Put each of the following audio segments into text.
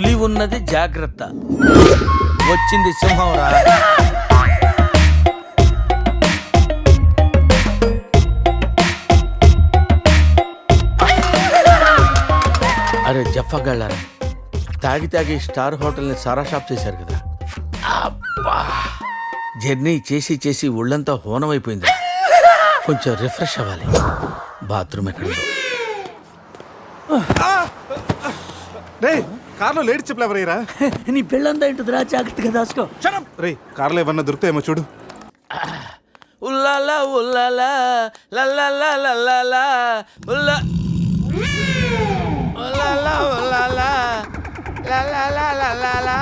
పులి ఉన్నది జాగ్రత్త, వచ్చింది సింహం రా. అరే జఫాగాళ్ళారా, తాగి తాగి స్టార్ హోటల్ని సారా షాప్ చేశారు కదా. అబ్బా, జర్నీ చేసి చేసి ఒళ్ళంతా హోనమైపోయింది. కొంచెం రిఫ్రెష్ అవ్వాలి. బాత్రూమ్ ఎక్కడుందో. రే కార్లో లేడీ చెప్పులు ఎవరైరా? నీ పెళ్ళంతా ఇంటుందిరా, జాగ్రత్తగా దాచుకో. రే కార్లో ఏమన్నా దొరుకుతాయేమో చూడు. ఉల్లాలా ఉల్లాలా లల్లాలా లల్లాలా ఉల్లా ఉల్లాలా ఉల్లాలా లల్లాలా లల్లాలా.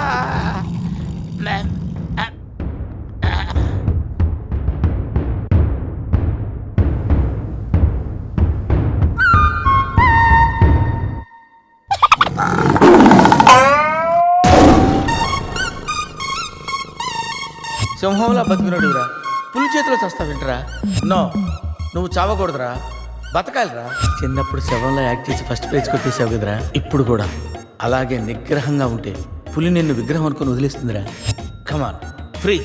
సింహంలా బతికినడురా, పులి చేతిలో చస్తావేంట్రా? నో, నువ్వు చావకూడదురా, బతకాలిరా. చిన్నప్పుడు శవంలో యాక్ట్ చేసి ఫస్ట్ పేజ్ కొట్టేసావు కదరా, ఇప్పుడు కూడా అలాగే నిగ్రహంగా ఉంటే పులి నిన్ను విగ్రహం అనుకుని వదిలేస్తుందిరా. కమాన్, ఫ్రీ.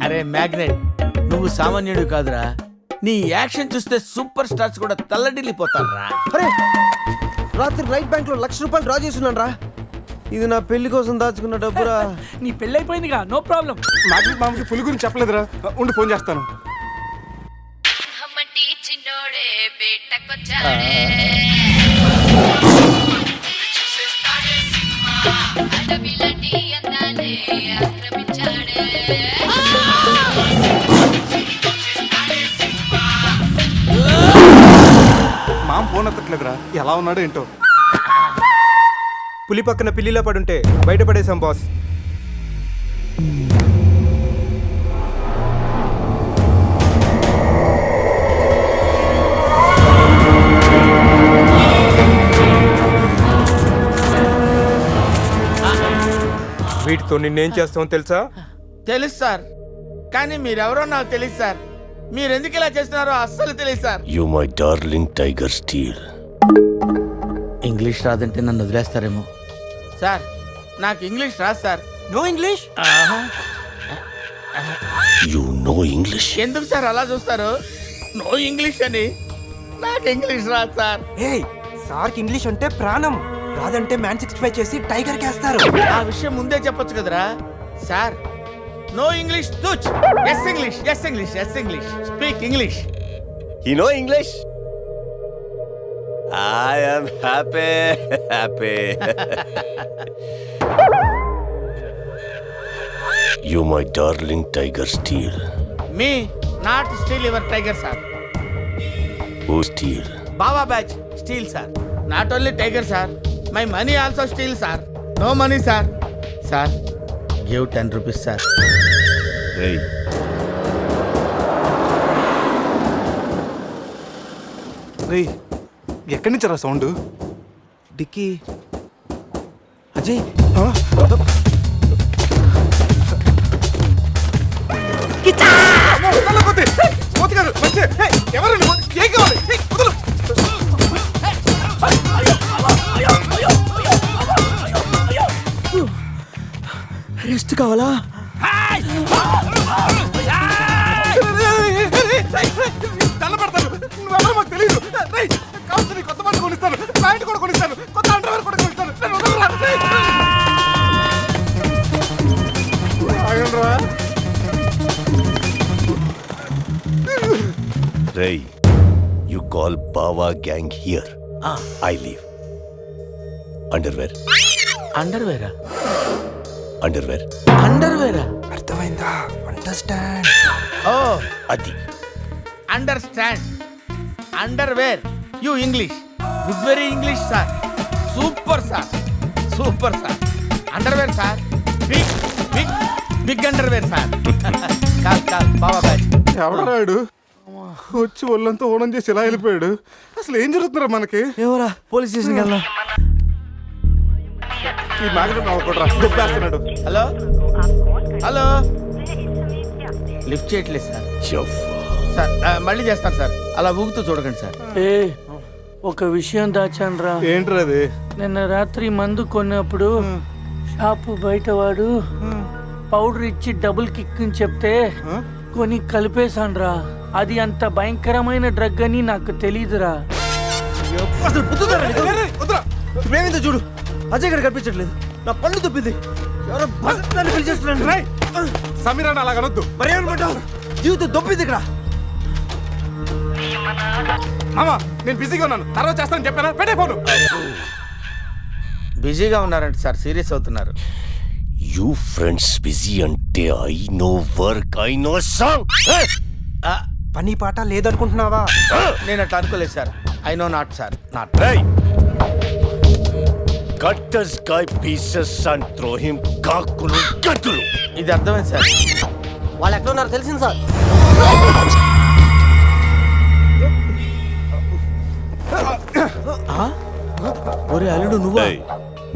అరే మ్యాగ్నెట్, నువ్వు సామాన్యుడు కాదురా. నీ యాక్షన్ చూస్తే సూపర్ స్టార్స్ కూడా తల్లడిల్లిపోతారా. అరే రాత్రి రైట్ బ్యాంక్ లో ₹1,00,000 డ్రా చేస్తున్నాను రా. ఇది నా పెళ్లి కోసం దాచుకున్న డబ్బురా. నీ పెళ్ళి అయిపోయిందిగా, నో ప్రాబ్లం. మామకి పులి గురించి చెప్పలేదురా, ఉండి ఫోన్ చేస్తాను. మామ ఫోన్ ఎత్తట్లేదురా, ఎలా ఉన్నాడు ఏంటో. పులి పక్కన పిల్లిలో పడుంటే బయటపడేశాం బాస్. వీటితో నిన్నేం చేస్తామో తెలుసా? తెలుసు సార్, కానీ మీరెవరో నాకు తెలియదు సార్. మీరెందుకు ఇలా చేస్తున్నారో అస్సలు తెలియదు sir. You my darling tiger steel. English రాదంటే నన్ను వదిలేస్తారేమో సార్. నాకు ఇంగ్లీష్ రాదు sir. No English? You know English? ఎందుకు సార్ అలా చూస్తారు? నో ఇంగ్లీష్ అని. నాకు ఇంగ్లీష్ రాదు సార్. ఏయ్, సార్కి ఇంగ్లీష్ అంటే ప్రాణం. రాదంటే మ్యాన్ 65 చేసి టైగర్ కేస్తారు. ఆ విషయం ముందే చెప్పొచ్చు కదరా sir. No English touch. Yes English, yes English, yes English. Speak English. You know English? I am happy. You my darling tiger steel. Me not steal your tiger sir. Who steal? Baba batch steal sir. Not only tiger sir, my money also steal sir. No money sir. Sir give 10 rupees sir. Hey. రే ఎక్కడి నుంచి రా sound? Dicky Ajay. Rest కావాలా? నువ్వెవరో మాకు తెలియదు. కావచ్చు కొత్త బట్టలు కొనిస్తాను, ప్యాంట్ కూడా కొనిస్తాను, కొత్త అండర్వేర్ కూడా కొనిస్తాను. Ray, you call Bawa gang here. I leave. Underwear. అండర్వేరా? Underwear. అండర్వేరా? అర్థమైందా? అండర్స్టాండ్. ఓ Adi. Understand. Underwear. You English. Good very English sir. Super sir. Super sir. Underwear sir, big big big underwear sir. Call బావా batch. ఎవడరాడు వచ్చి ఒళ్ళంతా ఓనం చేసి ఇలా వెళ్ళిపోయాడు. అసలు ఏం జరుగుతున్నారా మనకి? ఏమోరా పోలీస్ స్టేషన్కి వెళ్దాం. ఈ మ్యాగ్నెట్ నవ్వకూడరా, దుబ్బేస్తున్నాడు. హలో హలో, లిఫ్ట్ చేయట్లేదు సార్. సార్ మళ్ళీ చేస్తాను సార్, అలా ఊగుతూ చూడకండి సార్. ఏ ఒక విషయం దాచాన్రా. ఏంట్రా అది? నిన్న రాత్రి మందు కొన్నప్పుడు షాపు బయట వాడు పౌడర్ ఇచ్చి డబుల్ కిక్ అని చెప్తే కొని కలిపేశాన్రా. అది అంత భయంకరమైన డ్రగ్ అని నాకు తెలీదురా. అసలు బుద్ధుందారా నీకు? వద్దురా. ఇప్పుడేమైందో చూడు, అజయ్ గారు కనిపించట్లేదు. నా పళ్ళు తప్పింది. ఎవరో బస్సుని పిలిచేస్తున్నాను. రేయ్, సమీరాన్ని అలా అనొద్దు. మరి ఏమనుకుంటావు? జీవితం దొప్పింది ఇక్కడ. మామా నేను బిజీగా ఉన్నాను, తర్వాత చేస్తానని చెప్పాను. పెట్టే ఫోను. బిజీగా ఉన్నారంట సార్, సీరియస్ అవుతున్నారు. యూ ఫ్రెండ్స్ బిజీ అంటే I know work, I know song. పని పాట లేదనుకుంటున్నావా? నేను అట్లా అనుకోలేదు sir. I know not sir, not. Cut this guy pieces and throw him కాకులు గతులు. ఇది అర్థమైంది సార్. వాళ్ళు ఎక్కడ ఉన్నారో తెలిసింది సార్. ఒరే అల్లుడు నువ్వా?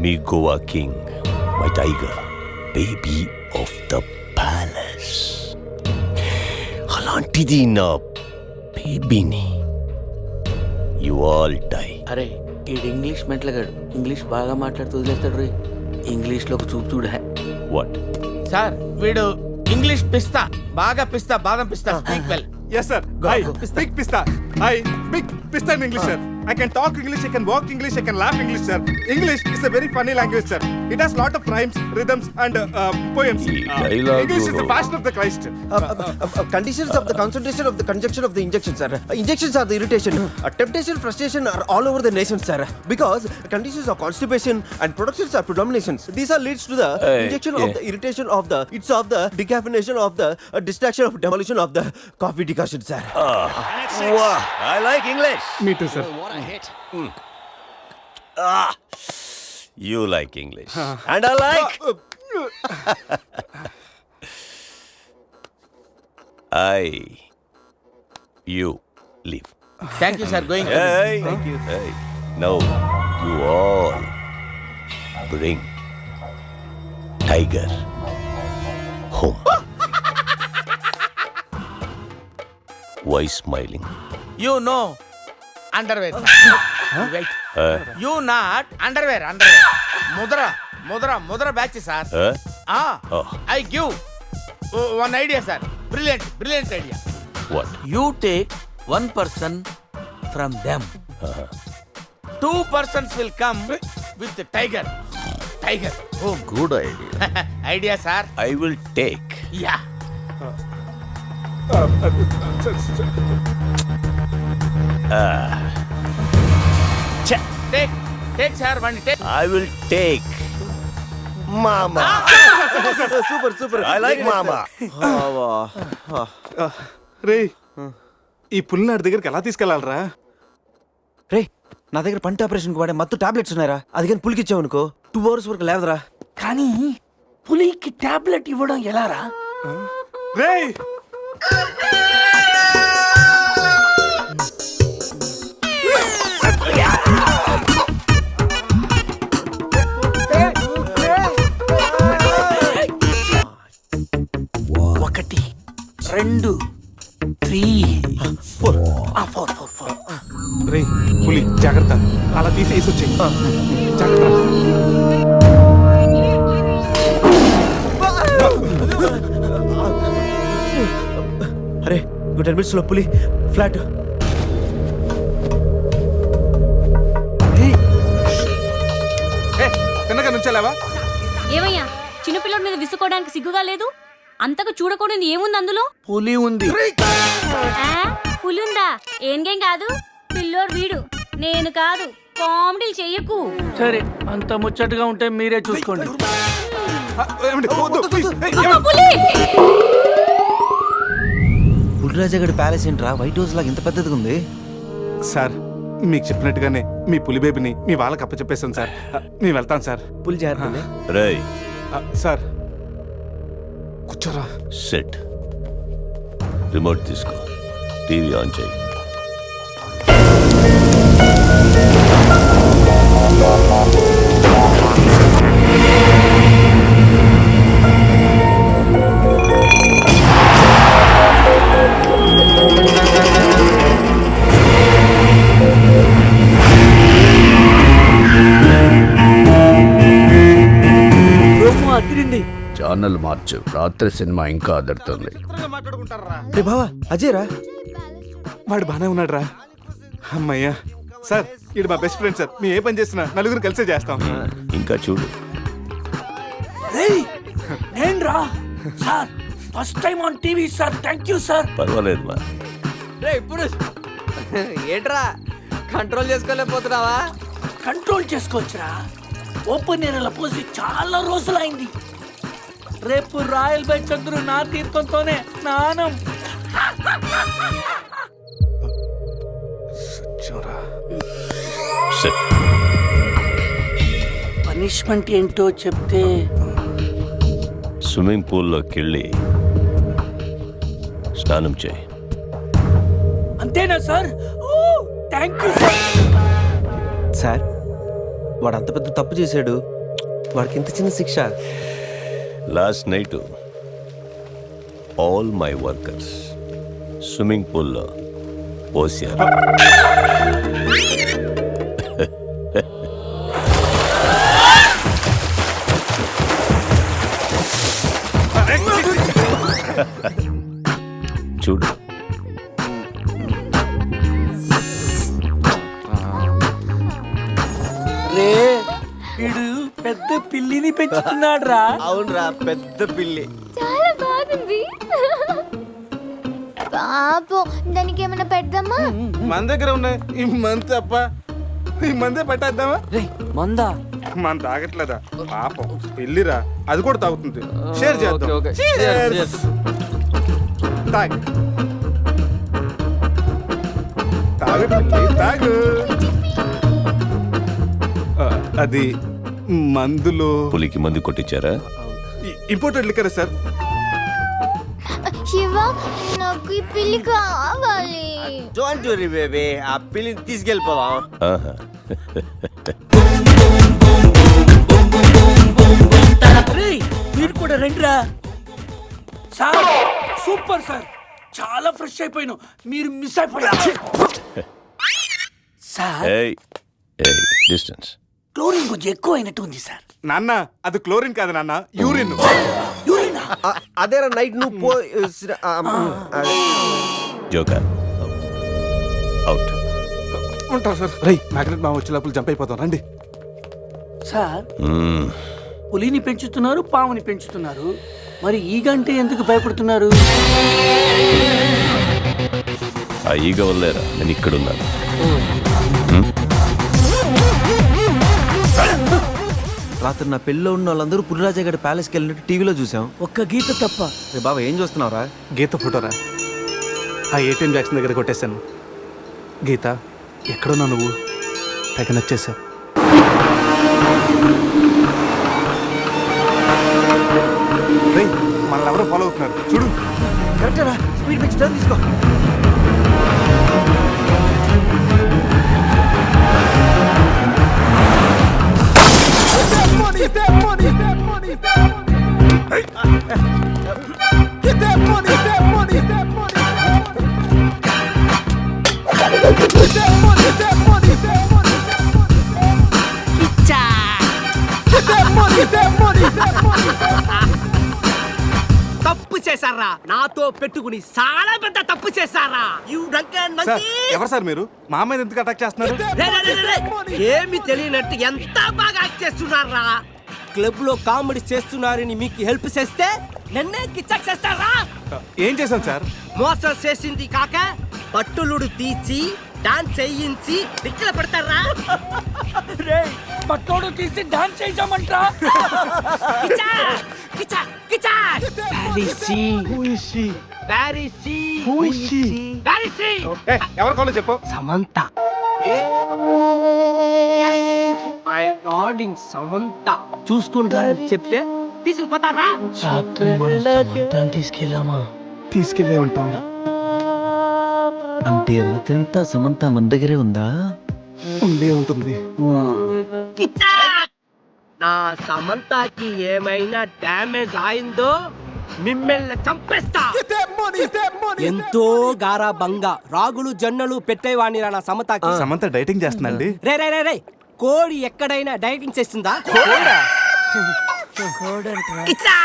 మీ Goa king, my tiger, baby of the palace. అలాంటిది నా బేబీని. You all die. అరే ఈడు ఇంగ్లీష్ మెంట్లగాడు, ఇంగ్లీష్ బాగా మాట్లాడుతూ వదిలేస్తాడు రే. ఇంగ్లీష్లో ఒక చూపు చూడ. వాట్? సార్ వీడు ఇంగ్లీష్ పిస్తా, బాగా పిస్తా, బాదం పిస్తా. Speak well. Yes sir. I speak pista. I speak pista in English sir. I can talk English, I can walk English, I can laugh English sir. English is a very funny language sir. It has lot of rhymes, rhythms and poems. English is the fashion of the Christ. Conditions of the concentration of the conjunction of the injection, sir. Injections are the irritation. Temptation, frustration are all over the nation, sir. Because conditions of constipation and productions are predominations. These are leads to the injection of the irritation of the, it's of the decaffeination of the distraction of demolition of the coffee decoction, sir. Wow, I like English. Me too sir. You like English. And I like. You leave. Thank you sir. Going. Hey. Thank you. Hey. Now, you all bring Tiger home. Why smiling? You no underwear. Wait. You not underwear. ముద్ర batch sir. Oh. I give one idea sir. Brilliant idea. What? You take 1 person from them. 2 persons will come with tiger home. Good idea. Idea sir. I will take. Yeah. Take sir one take. I will take. Mama. Super. I like Mama. రే ఈ పుల్లినాడి దగ్గరికి ఎలా తీసుకెళ్ళాలరా? రే నా దగ్గర పంట operation వాడే మత్తు టాబ్లెట్స్ ఉన్నారా? అది కానీ పులికి ఇచ్చావు అనుకో 2 hours వరకు లేవదురా. కానీ పులికి టాబ్లెట్ ఇవ్వడం ఎలారా? రే ఒకటి 2 3 4. రే పులి జాగ్రత్త, అలా తీసేసి వచ్చే జాగ్రత్త. అరే 10 minutes లో పులి ఫ్లాట్. తిన్నగా నుంచెలావా? ఏమయ్యా చిన్నపిల్లడి మీద విసుకోవడానికి సిగ్గుగా లేదు? అంతకు చూడకూడదు ఏముంది అందులో? పులి ఉంది. ఆ, పులుందా? ఏం కాదు, పిల్లోడు వీడు, నేను కాదు. కామెడీలు చెయ్యకు. సరే అంత ముచ్చటగా ఉంటే మీరే చూసుకోండి. ఏమండి? వద్దు, please. అమ్మో, పులి! పులిరాజగడ్ ప్యాలెస్ ఏంట్రా వైట్ హౌస్ లాగా ఇంత పెద్దదిగా ఉంది? సార్ మీకు చెప్పినట్టుగానే మీ పులి బేబీని మీ వాళ్ళకి అప్పచెప్పేస్తాను సార్. మేము వెళ్తాం సార్. పులి జాగ్రత్త. రేయ్ సార్ కూర్చోరా. సెట్ రిమోట్ తీసుకో, టీవీ ఆన్ చేయి. ఛానల్ మార్చు, రాత్రి సినిమా ఇంకా అదరుతుంది. రే బావా అజయ్ రా. వాడు బాగానే ఉన్నాడు రా. అమ్మయ్యా సార్, ఇది మా బెస్ట్ ఫ్రెండ్ సార్. మేము ఏ పని చేసినా నలుగురు కలిసే చేస్తాం. ఇంకా చూడు. నేను రా sir, first time on TV sir. Thank you sir. పర్వాలేదు మా. ఏంట్రా కంట్రోల్ చేసుకోలేకపోతున్నావా? కంట్రోల్ చేసుకోవచ్చురా. ఓపెన్ ఏరియాలో పోసి చాలా రోజులైంది. రేపు రాయల్ బై చంద్రు నా తీర్థంతోనే స్నానం. సెట్. పనిష్మెంట్ ఏంటో చెప్తే. స్విమ్మింగ్ పూల్లోకి వెళ్ళి స్నానం చేయి. అంతేనా సార్? Thank you sir. సార్ వాడు అంత పెద్ద తప్పు చేశాడు, వాడికి ఇంత చిన్న శిక్ష. Last night all my workers swimming పూల్లో పోసారు. చూడు. రే వీడు పెద్ద పిల్లిని పెంచుతున్నాడు రా. అవునరా, పెద్ద పిల్లి. చాలా బాగుంది. పాపం దానికి ఏమైనా పెడదామా? మన దగ్గర ఉన్నాయి ఈ మంత్ తప్ప. ఈ మందే పట్టేద్దామా? మందా? మన తాగట్లేదా పాపం? పెళ్ళిరా, అది కూడా తాగుతుంది. షేర్ చేద్దాం. Cheers. తాగు తాగు పిల్లి, తాగు. అది మందులో పులికి మందు కొట్టించారా? Imported liquor sir. శివ, నాకు ఈ పిల్లి కావాలి. డోంట్ వరీ బేబీ, ఆ పిల్లిని తీసుకెళ్ళిపోదాం. ఆహా. మీరు కూడా రండిరా. సార్ సూపర్ సార్, చాలా ఫ్రెష్ అయిపోయినావు. మీరు మిస్ అయిపోయారు సార్. ఏయ్ ఏయ్, డిస్టెన్స్. క్లోరిన్ కొంచెం ఎక్కువ అయినట్టు ఉంది సార్. నాన్న అది క్లోరిన్ కాదు నాన్న, యూరిన్. యూరినా? అదేరా నైట్ నువ్వు పో. Joker out. ఉంటారు సార్. రై మ్యాగ్నెట్ మా వచ్చే లోపల జంప్ అయిపోతాం. రండి సార్. పులిని పెంచుతున్నారు, పాముని పెంచుతున్నారు, మరి ఈగంటే ఎందుకు భయపడుతున్నారు? ఆ ఈగ వల్లేరా నేను ఇక్కడున్నాను. రాత్రి నా పెళ్ళిలో ఉన్న వాళ్ళందరూ పులిరాజా గడి ప్యాలెస్కి వెళ్ళినట్టు టీవీలో చూసాం. ఒక్క గీత తప్ప. రే బాబా ఏం చూస్తున్నావురా? గీత ఫోటోరా. ఆ ఏటీఎం జాక్సన్ దగ్గర కొట్టేశాను. గీత ఎక్కడున్నా నువ్వు? తెగ నచ్చేసావు. రేయ్ మనల్ని ఎవరో ఫాలో అవుతున్నారు చూడు. కరెక్టరా, స్పీడ్ పెంచి టర్న్ తీసుకో. తప్పు చేశారా? నాతో పెట్టుకుని చాలా పెద్ద తప్పు చేశారా? సార్, ఎవరు సార్ మీరు? మా మీద ఎందుకు అటాక్ చేస్తున్నారు? ఏమి తెలియనట్టు ఎంత బాగా యాక్ట్ చేస్తున్నారా? క్లబ్ లో కామెడీ చేస్తున్నారని మీకు హెల్ప్ చేస్తే నన్నే కిచ్చక్ చేస్తారా? ఏం చేశాను సార్? మోసం చేసింది కాక పట్టులుడు తీసి డాన్స్ చేయించి దిక్కుల పెడతారా? పట్టోడు తీసి డాన్స్ చేయించామంటా. ఎవరు కావాలో చెప్పు. సమంత సమంత చూసుకుంటా చెప్తే తీసుకుపోతారా? తీసుకెళ్ళామా? తీసుకెళ్ళే ఉంటాం. అంటే ఎవరికంతా సమంత మన దగ్గరే ఉందా? ఉండే ఉంటుంది. నా సమంతకి ఏమైనా డ్యామేజ్ అయిందో మిమ్మల్ని చంపేస్తా. ఎంతో గారాబంగా రాగులు జొన్నలు పెట్టేవాణి నా సమంతకి. సమంత డైటింగ్ చేస్తుందండి. రే రే రే రే కోడి ఎక్కడైనా డైటింగ్ చేస్తుందా? కిచ్చా!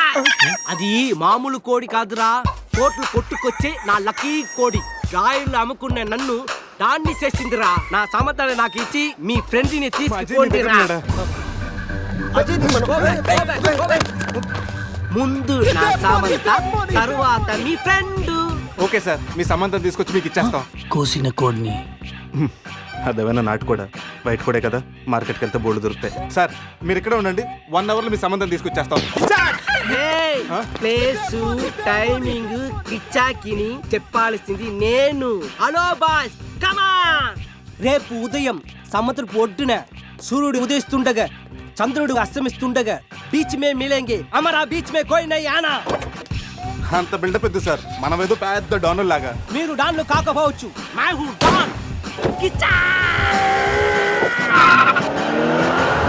అది మామూలు కోడి కాదురా, కోట్లు కొట్టుకొచ్చి నా లక్కీ కోడి. గాయలు అమ్ముకున్న నన్ను దాన్ని చేసిందిరా. నా సమంతని నాకు ఇచ్చి మీ ఫ్రెండ్ ని తీసుకోండిరా. ముందు నా సమంత, తరువాత మీ ఫ్రెండ్. ఓకే సార్, మీ సంబంధం తీసుకొచ్చి మీకు ఇచ్చేస్తాం. కోసిన కోడిని అదేమైనా నాటు కూడా బయట కూడా కదా, మార్కెట్కి వెళ్తే బోర్డు దొరుకుతాయి. సార్ మీరు ఇక్కడే ఉండండి, 1 hour లో మీ సంబంధం తీసుకొచ్చేస్తాం. ప్లేసు టైమింగ్ కిచ్చాకిని చెప్పాల్సింది నేను. హలో బాస్, కమాన్. రేపు ఉదయం సముద్రపు ఒడ్డున సూర్యుడు ఉదయిస్తుండగా చంద్రుడు అస్తమిస్తుండగా బీచ్ మే మిలేంగే, అమరా బీచ్ మే కోయి నై ఆనా. అంత బిల్డప్ ఎద్దు సార్, మనం ఏదో పెద్ద డాను లాగా. మీరు డాన్లు కాకపోవచ్చు, మై హూ డాన్. కిచ్చా!